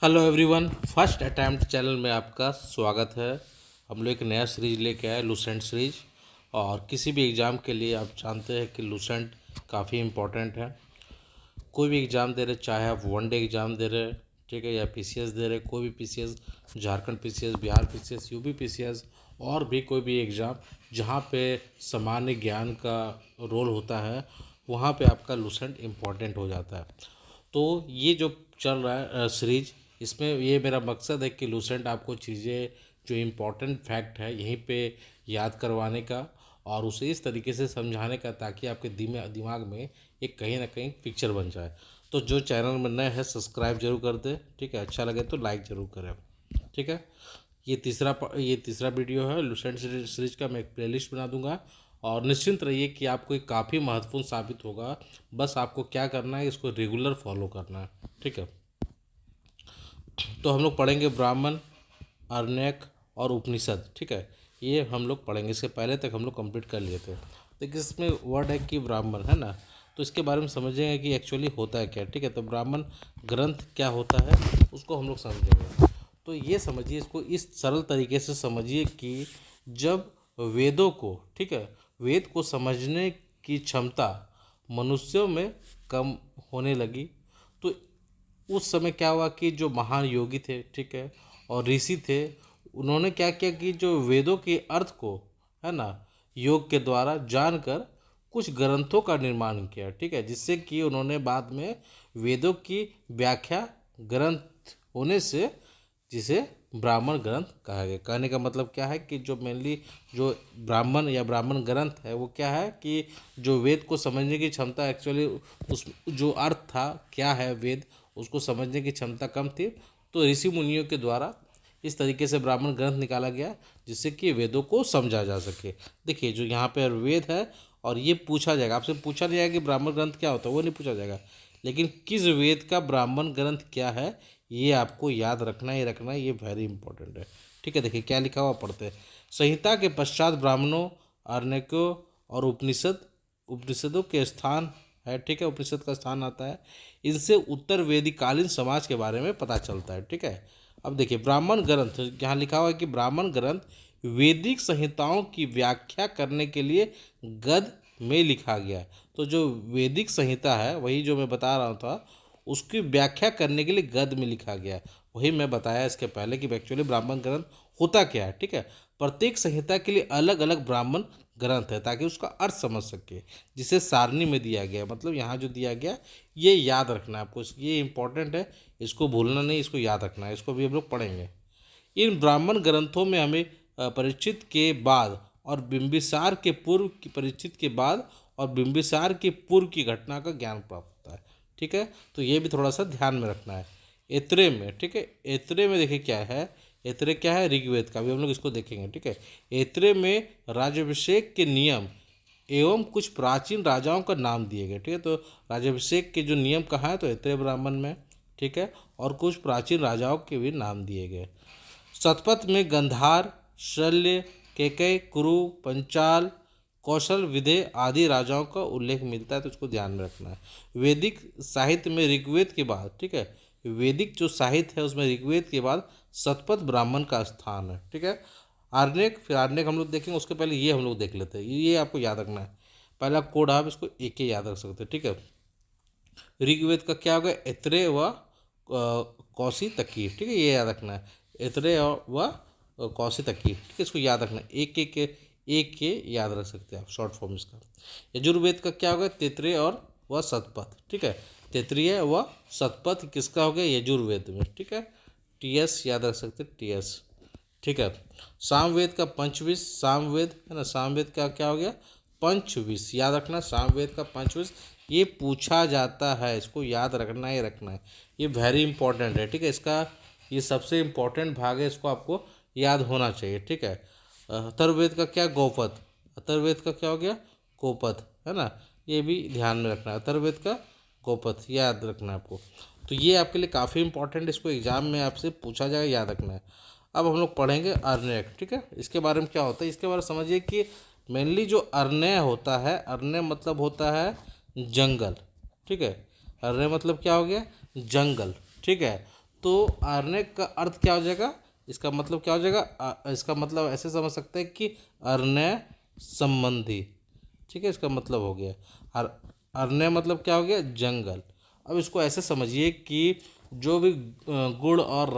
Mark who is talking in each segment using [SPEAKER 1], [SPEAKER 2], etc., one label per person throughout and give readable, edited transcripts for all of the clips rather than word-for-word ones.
[SPEAKER 1] Hello everyone, first attempt channel में आपका स्वागत है। हम लोग एक नया सीरीज लेके आए, लूसेंट सीरीज। और किसी भी एग्ज़ाम के लिए आप जानते हैं कि लूसेंट काफ़ी इम्पोर्टेंट है। कोई भी एग्ज़ाम दे रहे, चाहे आप वनडे एग्ज़ाम दे रहे, ठीक है, या पीसीएस दे रहे, कोई भी PCS, Jharkhand PCS, Bihar PCS, UP PCS, और भी कोई भी एग्ज़ाम जहाँ पे सामान्य ज्ञान का रोल होता है, वहाँ पे आपका लूसेंट इम्पोर्टेंट हो जाता है। तो ये जो चल रहा है सीरीज, इसमें ये मेरा मकसद है कि लूसेंट आपको चीज़ें जो इम्पोर्टेंट फैक्ट है यहीं पे याद करवाने का और उसे इस तरीके से समझाने का ताकि आपके दिमाग में एक कहीं ना कहीं पिक्चर बन जाए। तो जो चैनल में नए हैं सब्सक्राइब जरूर कर दे, ठीक है। अच्छा लगे तो लाइक ज़रूर करें, ठीक है। ये तीसरा वीडियो है लूसेंट सीरीज का। मैं एक प्लेलिस्ट बना दूंगा और निश्चिंत रहिए कि आपको ये काफ़ी महत्वपूर्ण साबित होगा। बस आपको क्या करना है, इसको रेगुलर फॉलो करना है, ठीक है। तो हम लोग पढ़ेंगे ब्राह्मण, आरण्यक और उपनिषद, ठीक है। ये हम लोग पढ़ेंगे। इसके पहले तक हम लोग कंप्लीट कर लिए थे। देखिए इसमें वर्ड है कि ब्राह्मण, है ना। तो इसके बारे में समझेंगे कि एक्चुअली होता है क्या, ठीक है। तो ब्राह्मण ग्रंथ क्या होता है उसको हम लोग समझेंगे। तो ये समझिए, इसको इस सरल तरीके से समझिए कि जब वेदों को, ठीक है, वेद को समझने की क्षमता मनुष्यों में कम होने लगी, तो उस समय क्या हुआ कि जो महान योगी थे, ठीक है, और ऋषि थे, उन्होंने क्या किया कि जो वेदों के अर्थ को, है ना, योग के द्वारा जानकर कुछ ग्रंथों का निर्माण किया, ठीक है, जिससे कि उन्होंने बाद में वेदों की व्याख्या ग्रंथ होने से जिसे ब्राह्मण ग्रंथ कहा गया। कहने का मतलब क्या है कि जो मेनली जो ब्राह्मण या ब्राह्मण ग्रंथ है वो क्या है कि जो वेद को समझने की क्षमता, एक्चुअली उस जो अर्थ था क्या है वेद, उसको समझने की क्षमता कम थी। तो ऋषि मुनियों के द्वारा इस तरीके से ब्राह्मण ग्रंथ निकाला गया जिससे कि वेदों को समझा जा सके। देखिए जो यहाँ पे वेद है, और ये पूछा जाएगा, आपसे पूछा नहीं जाएगा कि ब्राह्मण ग्रंथ क्या होता है, वो नहीं पूछा जाएगा, लेकिन किस वेद का ब्राह्मण ग्रंथ क्या है ये आपको याद रखना ही रखना है। ये वेरी इंपॉर्टेंट है, ठीक है। देखिए क्या लिखा हुआ पढ़ते हैं। संहिता के पश्चात ब्राह्मणों, आरण्यकों और उपनिषदों के स्थान है, ठीक है, उपनिषद का स्थान आता है। इनसे उत्तर वेदिकालीन समाज के बारे में पता चलता है, ठीक है। अब देखिए ब्राह्मण ग्रंथ, यहाँ लिखा हुआ है कि ब्राह्मण ग्रंथ वैदिक संहिताओं की व्याख्या करने के लिए गद्य में लिखा गया है। तो जो वैदिक संहिता है, वही जो मैं बता रहा था, उसकी व्याख्या करने के लिए गद्य में लिखा गया है। वही मैं बताया इसके पहले कि एक्चुअली ब्राह्मण ग्रंथ होता क्या है, ठीक है। प्रत्येक संहिता के लिए अलग अलग ब्राह्मण ग्रंथ है ताकि उसका अर्थ समझ सके, जिसे सारणी में दिया गया, मतलब यहाँ जो दिया गया ये याद रखना है आपको, ये इंपॉर्टेंट है, इसको भूलना नहीं, इसको याद रखना है, इसको भी हम लोग पढ़ेंगे। इन ब्राह्मण ग्रंथों में हमें परिचित के बाद और बिंबिसार के पूर्व की परिचित के बाद और बिंबिसार के पूर्व की घटना का ज्ञान प्राप्त होता है, ठीक है। तो ये भी थोड़ा सा ध्यान में रखना है। एतरे में, ठीक है, एतरे में देखिए क्या है, एतरे क्या है, ऋग्वेद का भी हम लोग इसको देखेंगे, ठीक है। एतरे में राज्याभिषेक के नियम एवं कुछ प्राचीन राजाओं का नाम दिए गए, ठीक है। तो राज्याभिषेक के जो नियम कहाँ है, तो ऐत्रेय ब्राह्मण में, ठीक है, और कुछ प्राचीन राजाओं के भी नाम दिए गए। शतपथ में गंधार, शल्य, केकय, कुरु, पंचाल, कौशल, विदेह आदि राजाओं का उल्लेख मिलता है, तो इसको ध्यान में रखना है। वैदिक साहित्य में ऋग्वेद के बाद, ठीक है, वैदिक जो साहित्य है उसमें ऋग्वेद के बाद शतपथ ब्राह्मण का स्थान है, ठीक है। आरण्यक, फिर आरण्यक हम लोग देखेंगे, उसके पहले ये हम लोग देख लेते हैं, ये आपको याद रखना है। पहला कोड आप इसको एक ही याद रख सकते हैं, ठीक है। ऋग्वेद का क्या होगा, ऐत्रेय व कौशितकी, ठीक है, ये याद रखना है। ऐत्रेय व कौशितकी, ठीक है, इसको याद रखना है। एक के याद रख सकते हैं आप, शॉर्ट फॉर्म इसका। यजुर्वेद का क्या होगा, तैत्रेय और व शतपथ, ठीक है। तैत्रेय व शतपथ किसका हो गया, यजुर्वेद में, ठीक है। टीएस याद रख सकते हैं, टीएस, ठीक है। सामवेद का पंचविश, सामवेद है ना, सामवेद का क्या हो गया, पंचविश, याद रखना, सामवेद का पंचविश। ये पूछा जाता है, इसको याद रखना ही रखना है, ये वेरी इंपॉर्टेंट है, ठीक है। इसका ये सबसे इम्पोर्टेंट भाग है, इसको आपको याद होना चाहिए, ठीक है। अथर्ववेद का क्या, गौपथ, अथर्ववेद का क्या हो गया, गोपथ, है ना, ये भी ध्यान में रखना है, अथर्ववेद का गोपथ याद रखना है आपको। तो ये आपके लिए काफ़ी इंपॉर्टेंट, इसको एग्जाम में आपसे पूछा जाएगा, याद रखना है। अब हम लोग पढ़ेंगे अरण्यक, ठीक है। इसके बारे में क्या होता है, इसके बारे में समझिए कि मेनली जो अरण्य होता है, अरण्य मतलब होता है जंगल, ठीक है। अरण्य मतलब क्या हो गया, जंगल, ठीक है। तो आर्नेक का अर्थ क्या हो जाएगा, इसका मतलब क्या हो जाएगा, इसका मतलब ऐसे समझ सकते हैं कि अर्नय संबंधी। ठीक है, इसका मतलब हो गया अर्नय मतलब क्या हो गया, जंगल। अब इसको ऐसे समझिए कि जो भी गुण और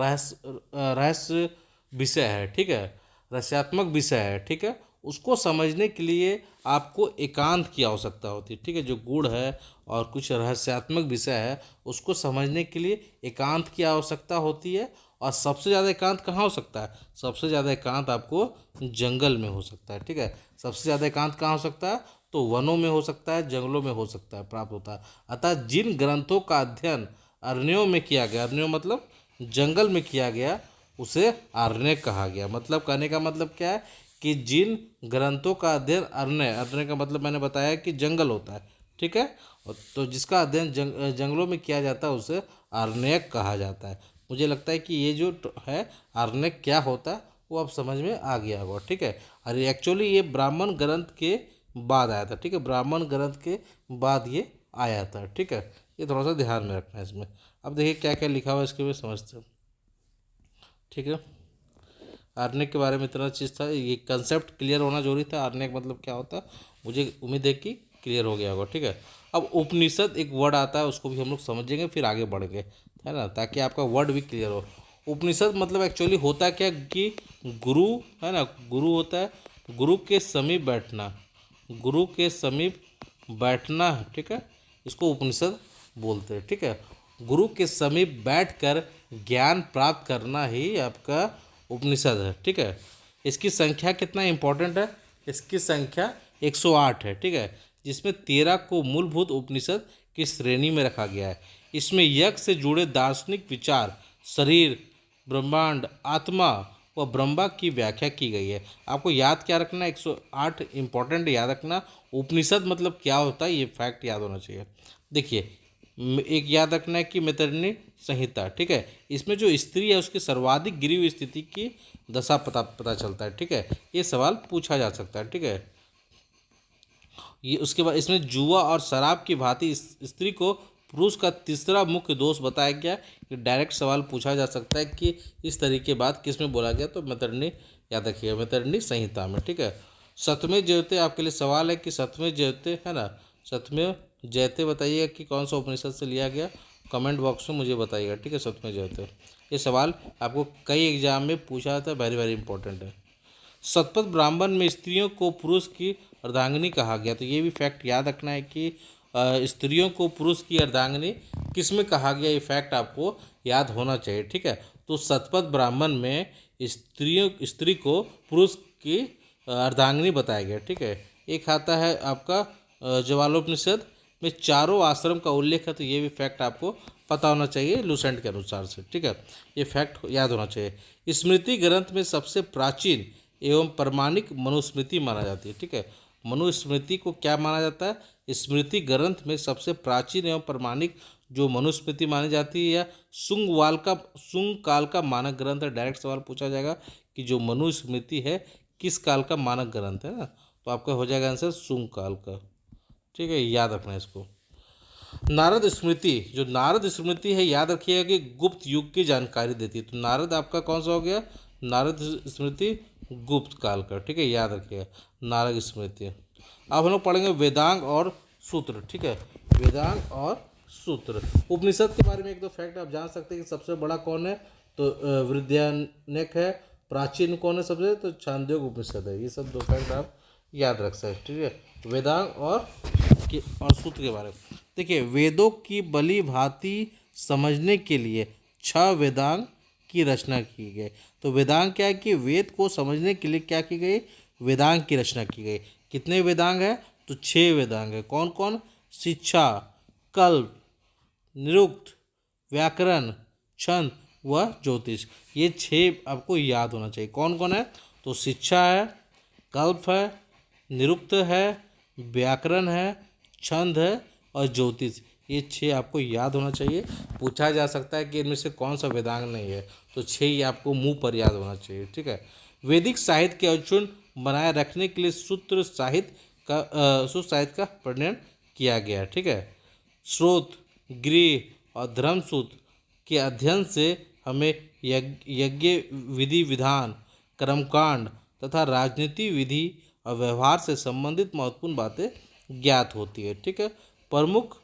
[SPEAKER 1] रहस्य विषय है, ठीक है, रसात्मक विषय है, ठीक है, उसको समझने के लिए आपको एकांत की आवश्यकता होती है। ठीक है, जो गुण है और कुछ रहस्यात्मक विषय है उसको समझने के लिए एकांत की आवश्यकता होती है। और सबसे ज़्यादा एकांत कहाँ हो सकता है, सबसे ज़्यादा एकांत आपको जंगल में हो सकता है। ठीक है, सबसे ज़्यादा एकांत कहाँ हो सकता है, तो वनों में हो सकता है, जंगलों में हो सकता है, प्राप्त होता है। अतः जिन ग्रंथों का अध्ययन अरण्यों में किया गया, अरण्यों मतलब जंगल में किया गया, उसे आरण्यक कहा गया। मतलब कहने का मतलब क्या है कि जिन ग्रंथों का अध्ययन अरण्य का मतलब मैंने बताया कि जंगल होता है। ठीक है, तो जिसका अध्ययन जंगलों में किया जाता है उसे आरण्यक कहा जाता है। मुझे लगता है कि ये जो है आरण्यक क्या होता है वो अब समझ में आ गया होगा। ठीक है, और एक्चुअली ये ब्राह्मण ग्रंथ के बाद आया था। ठीक है, ब्राह्मण ग्रंथ के बाद ये आया था। ठीक है, ये थोड़ा सा ध्यान में रखना है इसमें। अब देखिए क्या क्या लिखा हुआ है इसके में समझते हैं। ठीक है, आर्नेक के बारे में इतना चीज़ था, ये कंसेप्ट क्लियर होना जरूरी था। आर्नेक मतलब क्या होता है, मुझे उम्मीद है कि क्लियर हो गया होगा। ठीक है, अब उपनिषद एक वर्ड आता है, उसको भी हम लोग समझेंगे फिर आगे बढ़ेंगे, है ना, ताकि आपका वर्ड भी क्लियर हो। उपनिषद मतलब एक्चुअली होता क्या कि गुरु, है ना, गुरु होता है, गुरु के समीप बैठना, गुरु के समीप बैठना। ठीक है, इसको उपनिषद बोलते हैं। ठीक है, गुरु के समीप बैठकर ज्ञान प्राप्त करना ही आपका उपनिषद है। ठीक है, इसकी संख्या कितना इंपॉर्टेंट है, इसकी संख्या 108 है। ठीक है, जिसमें 13 को मूलभूत उपनिषद की श्रेणी में रखा गया है। इसमें यज्ञ से जुड़े दार्शनिक विचार, शरीर, ब्रह्मांड, आत्मा व ब्रह्मा की व्याख्या की गई है। आपको याद क्या रखना, 108 इंपॉर्टेंट याद रखना। उपनिषद मतलब क्या होता है ये फैक्ट याद होना चाहिए। देखिए, एक याद रखना है कि मैत्रेयी संहिता, ठीक है, इसमें जो स्त्री है उसकी सर्वाधिक गिरी हुई स्थिति की दशा पता चलता है। ठीक है, ये सवाल पूछा जा सकता है। ठीक है, ये उसके बाद इसमें जुआ और शराब की भांति स्त्री को पुरुष का तीसरा मुख्य दोष बताया गया कि डायरेक्ट सवाल पूछा जा सकता है कि इस तरीके की बात किस में बोला गया, तो मैत्रेयी याद रखिएगा, मैत्रेयी संहिता में। ठीक है, सतमें जयते आपके लिए सवाल है कि सतमें जयते, है ना, सतमें जयते बताइएगा कि कौन सा उपनिषद से लिया गया, कमेंट बॉक्स में मुझे बताइएगा। ठीक है, सतमें जयते, ये सवाल आपको कई एग्जाम में पूछा जाता है, वेरी वेरी इंपॉर्टेंट है। शतपथ ब्राह्मण में स्त्रियों को पुरुष की अर्धांगिनी कहा गया, तो ये भी फैक्ट याद रखना है कि स्त्रियों को पुरुष की अर्धांगिनी किस में कहा गया, ये फैक्ट आपको याद होना चाहिए। ठीक है, तो शतपथ ब्राह्मण में स्त्री को पुरुष की अर्धांगिनी बताया गया। ठीक है, एक आता है आपका ज्वालोपनिषद में चारों आश्रम का उल्लेख है, तो ये भी फैक्ट आपको पता होना चाहिए लूसेंट के अनुसार से। ठीक है, ये फैक्ट याद होना चाहिए। स्मृति ग्रंथ में सबसे प्राचीन एवं प्रमाणिक मनुस्मृति माना जाती है। ठीक है, मनुस्मृति को क्या माना जाता है, स्मृति ग्रंथ में सबसे प्राचीन एवं प्रमाणिक जो मनुस्मृति मानी जाती है, या शुंग काल का मानक ग्रंथ है। डायरेक्ट सवाल पूछा जाएगा कि जो मनुस्मृति है किस काल का मानक ग्रंथ है ना, तो आपका हो जाएगा आंसर शुंग काल का। ठीक है, याद रखना इसको। नारद स्मृति, जो नारद स्मृति है याद रखिएगा कि गुप्त युग की जानकारी देती है, तो नारद आपका कौन सा हो गया, नारद स्मृति गुप्त काल का। ठीक है, याद रखिएगा नारद स्मृति। अब हम लोग पढ़ेंगे वेदांग और सूत्र। ठीक है, वेदांग और सूत्र। उपनिषद के बारे में एक दो फैक्ट आप जान सकते हैं कि सबसे बड़ा कौन है, तो वृद्धारण्यक है। प्राचीन कौन है सबसे, तो छांदोग्य उपनिषद है। ये सब दो फैक्ट आप याद रख सकते हैं। ठीक है, वेदांग और सूत्र के बारे में देखिए, वेदों की भली भांति समझने के लिए 6 वेदांग की रचना की गई। तो वेदांग क्या है कि वेद को समझने के लिए क्या की गई, वेदांग की रचना की गई। कितने वेदांग है, तो 6 वेदांग है। कौन कौन, शिक्षा, कल्प, निरुक्त, व्याकरण, छंद व ज्योतिष, ये 6 आपको याद होना चाहिए। कौन कौन है, तो शिक्षा है, कल्प है, निरुक्त है, व्याकरण है, छंद है और ज्योतिष, ये 6 आपको याद होना चाहिए। पूछा जा सकता है कि इनमें से कौन सा वेदांग नहीं है, तो 6 ही आपको मुंह पर याद होना चाहिए। ठीक है, वैदिक साहित्य के अक्षुण बनाए रखने के लिए सूत्र साहित्य का प्रणयन किया गया। ठीक है, स्रोत, गृह और धर्मसूत्र के अध्ययन से हमें यज्ञ विधि विधान, कर्मकांड तथा राजनीति विधि और व्यवहार से संबंधित महत्वपूर्ण बातें ज्ञात होती है। ठीक है। प्रमुख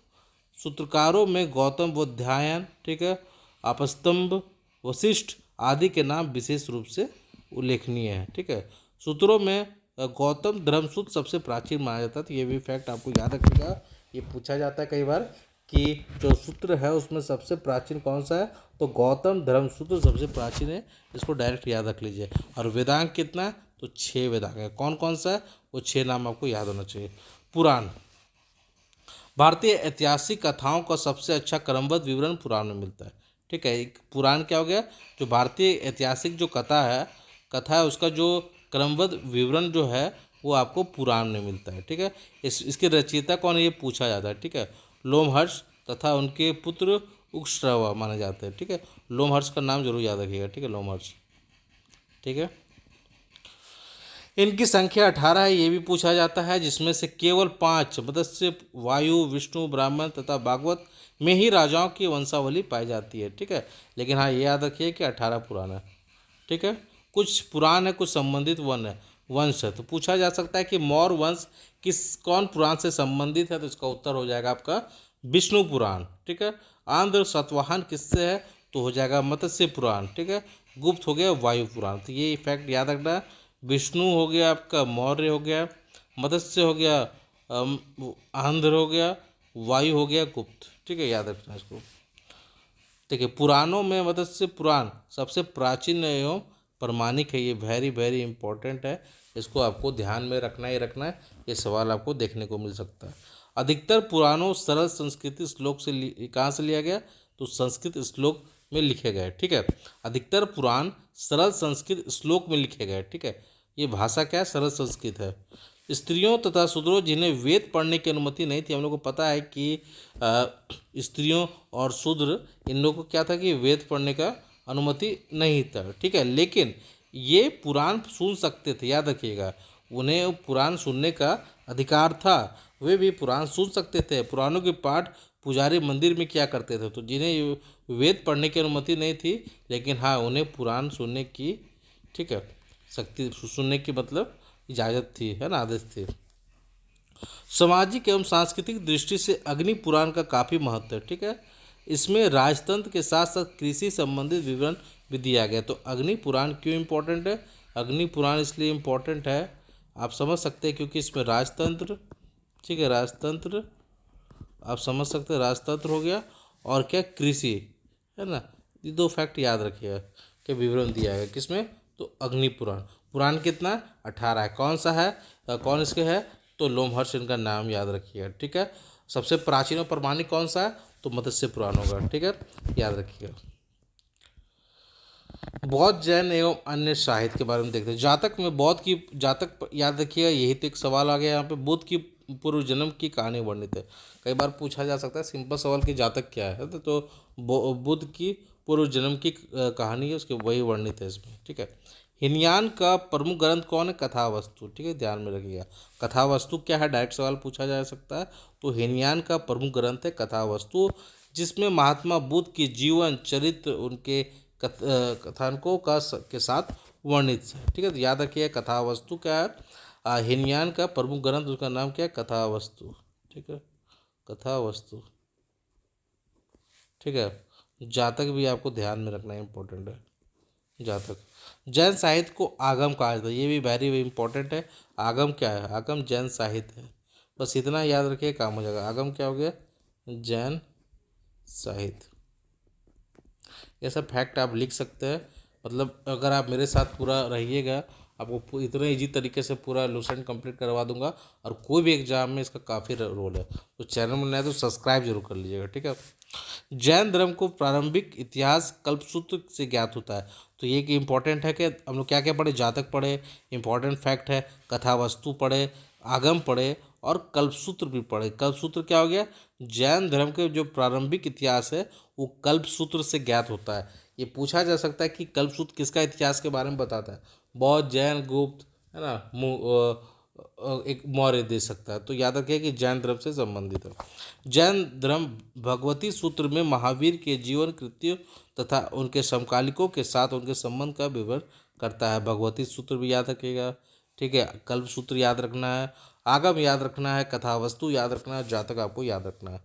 [SPEAKER 1] सूत्रकारों में गौतम बोधायन, ठीक है, आपस्तंभ, वशिष्ठ आदि के नाम विशेष रूप से उल्लेखनीय है। ठीक है। सूत्रों में गौतम धर्मसूत्र सबसे प्राचीन माना जाता है। तो ये भी फैक्ट आपको याद रखिएगा, ये पूछा जाता है कई बार कि जो सूत्र है उसमें सबसे प्राचीन कौन सा है, तो गौतम धर्मसूत्र सबसे प्राचीन है, इसको डायरेक्ट याद रख लीजिए। और वेदांग कितना है, तो 6 वेदांग है। कौन कौन सा है, वो 6 नाम आपको याद होना चाहिए। पुराण, भारतीय ऐतिहासिक कथाओं का सबसे अच्छा क्रमबद्ध विवरण पुराण में मिलता है। ठीक है। एक पुराण क्या हो गया, जो भारतीय ऐतिहासिक जो कथा है उसका जो क्रमबद्ध विवरण जो है वो आपको पुराण में मिलता है। ठीक है। इसके रचयिता कौन है, ये पूछा जाता है। ठीक है। लोमहर्ष तथा उनके पुत्र उक्षश्रवा माने जाते हैं। ठीक है। लोमहर्ष का नाम जरूर याद रखिएगा। ठीक है, लोमहर्ष। ठीक है। इनकी संख्या 18 है, ये भी पूछा जाता है, जिसमें से केवल 5 मत्स्य, वायु, विष्णु, ब्राह्मण तथा भागवत में ही राजाओं की वंशावली पाई जाती है। ठीक है। लेकिन हाँ, ये याद रखिए कि 18 पुराण है। ठीक है। कुछ पुराण है, कुछ संबंधित वंश है। तो पूछा जा सकता है कि मौर्य वंश कौन पुराण से संबंधित है, तो इसका उत्तर हो जाएगा आपका विष्णु पुराण। ठीक है। आंध्र सतवाहन किससे है, तो हो जाएगा मत्स्य पुराण। ठीक है। गुप्त हो गया वायु पुराण। तो ये फैक्ट याद रखना, विष्णु हो गया आपका मौर्य हो गया, मत्स्य हो गया आंध्र हो गया, वायु हो गया गुप्त। ठीक है, याद रखना इसको। देखिए, पुराणों में मत्स्य पुराण सबसे प्राचीन एवं प्रमाणिक है। ये वेरी वेरी इंपॉर्टेंट है, इसको आपको ध्यान में रखना ही रखना है। ये सवाल आपको देखने को मिल सकता है। अधिकतर पुराणों सरल संस्कृत श्लोक से कहाँ से लिया गया, तो संस्कृत श्लोक में लिखे गए। ठीक है। अधिकतर पुराण सरल संस्कृत श्लोक में लिखे गए। ठीक है। ये भाषा क्या है, सरल संस्कृत है। स्त्रियों तथा शूद्रों जिन्हें वेद पढ़ने की अनुमति नहीं थी, हम लोग को पता है कि स्त्रियों और शूद्र इन लोगों को क्या था कि वेद पढ़ने का अनुमति नहीं था। ठीक है। लेकिन ये पुराण सुन सकते थे, याद रखिएगा, उन्हें पुराण सुनने का अधिकार था, वे भी पुराण सुन सकते थे। पुराणों के पाठ पुजारी मंदिर में क्या करते थे, तो जिन्हें वेद पढ़ने की अनुमति नहीं थी, लेकिन हाँ, उन्हें पुराण सुनने की, ठीक है, शक्ति, सुनने की मतलब इजाज़त थी, है ना, आदेश थी। सामाजिक एवं सांस्कृतिक दृष्टि से अग्नि पुराण का काफ़ी महत्व है। ठीक है। इसमें राजतंत्र के साथ साथ कृषि संबंधित विवरण भी दिया गया। तो अग्नि पुराण क्यों इम्पोर्टेंट है, अग्नि पुराण इसलिए इम्पोर्टेंट है, आप समझ सकते हैं, क्योंकि इसमें राजतंत्र, ठीक है, राजतंत्र आप समझ सकते हैं, राजतंत्र हो गया और क्या, कृषि, है ना। ये 2 फैक्ट याद रखिएगा कि विवरण दिया गया किसमें, तो अग्नि पुराण। पुराण कितना, 18 है। कौन सा है, कौन इसके है, तो लोमहर्ष इनका नाम याद रखिएगा। ठीक है। सबसे प्राचीन और प्रमाणिक कौन सा है, तो मत्स्य पुराण होगा। ठीक है, याद रखिएगा। बौद्ध, जैन एवं अन्य साहित्य के बारे में देखते हैं। जातक में बौद्ध की जातक याद रखिएगा, यही तो एक सवाल आ गया यहाँ पे। बुद्ध की पूर्व जन्म की कहानी वर्णित है। कई बार पूछा जा सकता है सिंपल सवाल कि जातक क्या है, तो बुद्ध की पूर्व जन्म की कहानी है, उसके वही वर्णित है इसमें। ठीक है। हिनयान का प्रमुख ग्रंथ कौन है, कथावस्तु। ठीक है, ध्यान में रखिएगा, कथावस्तु क्या है, डायरेक्ट सवाल पूछा जा सकता है। तो हिनयान का प्रमुख ग्रंथ है कथावस्तु, जिसमें महात्मा बुद्ध की जीवन चरित्र उनके कथानकों के साथ वर्णित है। ठीक है। तो याद रखिए कथावस्तु क्या है, हिनयान का प्रमुख ग्रंथ, उसका नाम क्या है, कथावस्तु। ठीक है, कथावस्तु। ठीक है। जातक भी आपको ध्यान में रखना इम्पोर्टेंट है, जातक। जैन साहित्य को आगम कहा जाता है, ये भी वेरी इंपॉर्टेंट है। आगम क्या है, आगम जैन साहित्य है, बस इतना याद रखिए, काम हो जाएगा। आगम क्या हो गया, जैन साहित्य। ये सब फैक्ट आप लिख सकते हैं, मतलब अगर आप मेरे साथ पूरा रहिएगा, आपको इतने इजी तरीके से पूरा लूसेंट कंप्लीट करवा दूंगा, और कोई भी एग्जाम में इसका काफ़ी रोल है। तो चैनल में नया तो सब्सक्राइब जरूर कर लीजिएगा। ठीक है। जैन धर्म को प्रारंभिक इतिहास कल्पसूत्र से ज्ञात होता है। तो ये कि इंपॉर्टेंट है कि हम लोग क्या क्या पढ़े, जातक पढ़े, इंपॉर्टेंट फैक्ट है, कथावस्तु पढ़े, आगम पढ़े और कल्पसूत्र भी पढ़े। कल्पसूत्र क्या हो गया, जैन धर्म के जो प्रारंभिक इतिहास है वो कल्पसूत्र से ज्ञात होता है। ये पूछा जा सकता है कि कल्पसूत्र किसका इतिहास के बारे में बताता है, बौद्ध, जैन, गुप्त, है ना, एक मौर्य दे सकता है। तो याद रखिए कि जैन धर्म से संबंधित है। जैन धर्म भगवती सूत्र में महावीर के जीवन कृत्य तथा उनके समकालिकों के साथ उनके संबंध का विवरण करता है। भगवती सूत्र भी याद रखिएगा, ठीक है। कल्प सूत्र याद रखना है, आगम याद रखना है, कथा वस्तु याद रखना है, जातक आपको याद रखना है।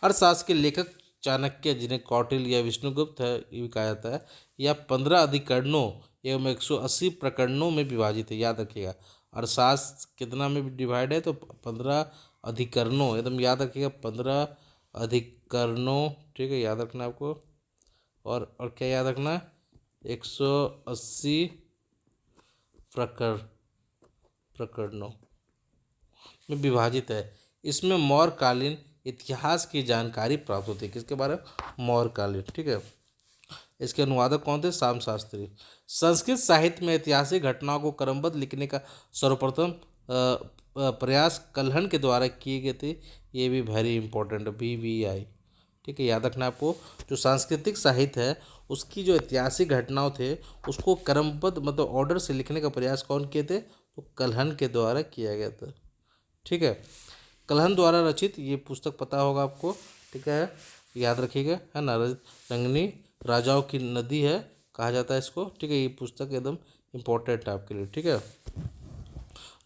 [SPEAKER 1] अर्थशास्त्र के लेखक चाणक्य, जिन्हें कौटिल्य या विष्णुगुप्त है ये भी कहा जाता है, या 15 अधिकरणों एवं 180 प्रकरणों में विभाजित है। याद रखिएगा अर्थशास्त्र कितना में डिवाइड है, तो 15 अधिकरणों, एकदम याद रखिएगा 15 अधिकरणों, ठीक है, याद रखना आपको। और क्या याद रखना, 180 प्रकरणों में विभाजित है। इसमें मौर्यकालीन इतिहास की जानकारी प्राप्त होती है। किसके बारे में, मौर्यकालीन, ठीक है। इसके अनुवादक कौन थे, श्याम शास्त्री। संस्कृत साहित्य में ऐतिहासिक घटनाओं को क्रमबद्ध लिखने का सर्वप्रथम प्रयास कल्हण के द्वारा किए गए थे। ये भी वेरी इंपॉर्टेंट है, BVI, ठीक है, याद रखना आपको। जो सांस्कृतिक साहित्य है उसकी जो ऐतिहासिक घटनाओं थे उसको क्रमबद्ध मतलब ऑर्डर से लिखने का प्रयास कौन किए थे, तो कल्हण के द्वारा किया गया था, ठीक है। कल्हण द्वारा रचित ये पुस्तक पता होगा आपको, ठीक है, याद रखिएगा, है ना। रंगनी राजाओं की नदी है कहा जाता है इसको, ठीक है। ये पुस्तक एकदम इम्पोर्टेंट है आपके लिए, ठीक है।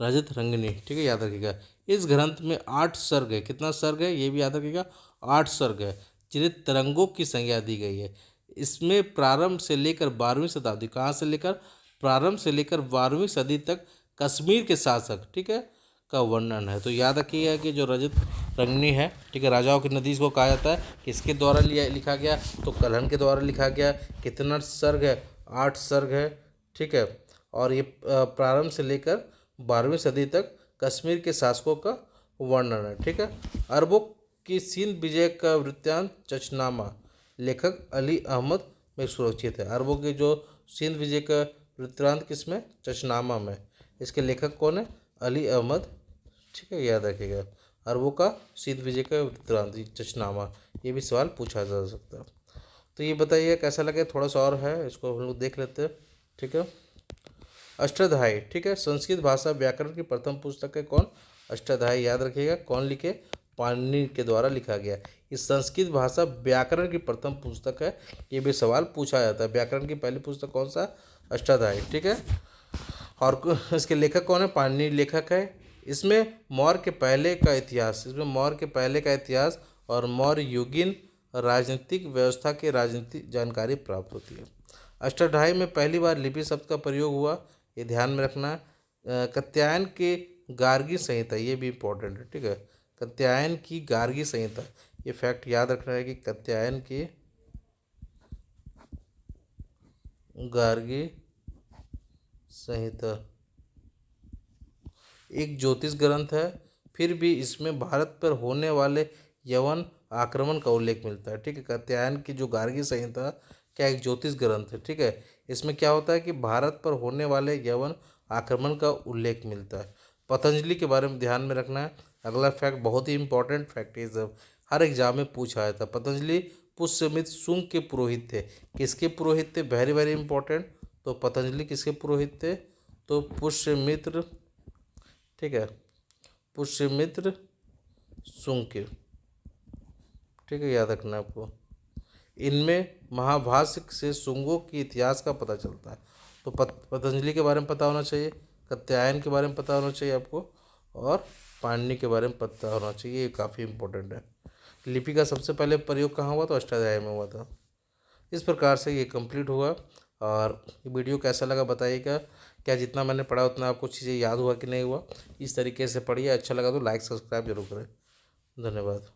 [SPEAKER 1] रजत रंगनी, ठीक है, याद रखिएगा। इस ग्रंथ में 8 सर्ग है। कितना सर्ग है ये भी याद रखिएगा, 8 सर्ग है, जिन्हें तरंगों की संज्ञा दी गई है। इसमें प्रारंभ से लेकर 12वीं शताब्दी, कहाँ से लेकर, प्रारंभ से लेकर 12वीं सदी तक कश्मीर के शासक, ठीक है, का वर्णन है। तो याद रखिएगा कि जो रजत रंगनी है, ठीक है, राजाओं की नदी इसको कहा जाता है, किसके द्वारा लिखा गया, तो कल्हण के द्वारा लिखा गया। कितना सर्ग है, 8 सर्ग है, ठीक है। और ये प्रारंभ से लेकर 12वीं सदी तक कश्मीर के शासकों का वर्णन है, ठीक है। अरबों की सिंध विजय का वृत्तांत चचनामा, लेखक अली अहमद में सुरक्षित है। अरबों की जो सिंध विजय का वृत्तांत किसमें, चचनामा में। इसके लेखक कौन है, अली अहमद, ठीक है, याद रखिएगा। अरबों का सिंध विजय का वृत्तांत चचनामा, ये भी सवाल पूछा जा सकता है। तो ये बताइए कैसा लगे, थोड़ा सा और है, इसको हम लोग देख लेते हैं, ठीक है। अष्टाध्यायी, ठीक है, संस्कृत भाषा व्याकरण की प्रथम पुस्तक है कौन, अष्टाध्यायी, याद रखिएगा। कौन लिखे, पाणिनि के द्वारा लिखा गया। इस संस्कृत भाषा व्याकरण की प्रथम पुस्तक है, ये भी सवाल पूछा जाता है। व्याकरण की पहली पुस्तक कौन सा, अष्टाध्यायी, ठीक है। और इसके लेखक कौन है, पाणिनि लेखक है। इसमें मौर्य के पहले का इतिहास, इसमें मौर्य के पहले का इतिहास और मौर्य युगीन राजनीतिक व्यवस्था की राजनीतिक जानकारी प्राप्त होती है। अष्टाध्यायी में पहली बार लिपि शब्द का प्रयोग हुआ, ये ध्यान में रखना है। कात्यायन के गार्गी संहिता, ये भी इम्पोर्टेंट है, ठीक है। कात्यायन की गार्गी संहिता, ये फैक्ट याद रखना है कि कात्यायन की गार्गी संहिता एक ज्योतिष ग्रंथ है, फिर भी इसमें भारत पर होने वाले यवन आक्रमण का उल्लेख मिलता है, ठीक है। कात्यायन की जो गार्गी संहिता क्या एक ज्योतिष ग्रंथ है, ठीक है। इसमें क्या होता है कि भारत पर होने वाले यवन आक्रमण का उल्लेख मिलता है। पतंजलि के बारे में ध्यान में रखना है। अगला फैक्ट बहुत ही इंपॉर्टेंट फैक्ट है, सब हर एग्जाम में पूछा आया था। पतंजलि पुष्यमित्र शुंग के पुरोहित थे। किसके पुरोहित थे, वेरी वेरी इंपॉर्टेंट। तो पतंजलि किसके पुरोहित थे, तो पुष्यमित्र, ठीक है, पुष्यमित्र शुंग के, ठीक है, याद रखना आपको। इनमें महाभाष्य से शुंगों के इतिहास का पता चलता है। तो पतंजलि के बारे में पता होना चाहिए, कात्यायन के बारे में पता होना चाहिए आपको, और पाणिनि के बारे में पता होना चाहिए, ये काफ़ी इंपॉर्टेंट है। लिपि का सबसे पहले प्रयोग कहाँ हुआ, तो अष्टाध्यायी में हुआ था। इस प्रकार से ये कंप्लीट हुआ। और वीडियो कैसा लगा बताइएगा, क्या जितना मैंने पढ़ा उतना आपको चीज़ें याद हुआ कि नहीं हुआ। इस तरीके से पढ़िए, अच्छा लगा तो लाइक सब्सक्राइब जरूर करें। धन्यवाद।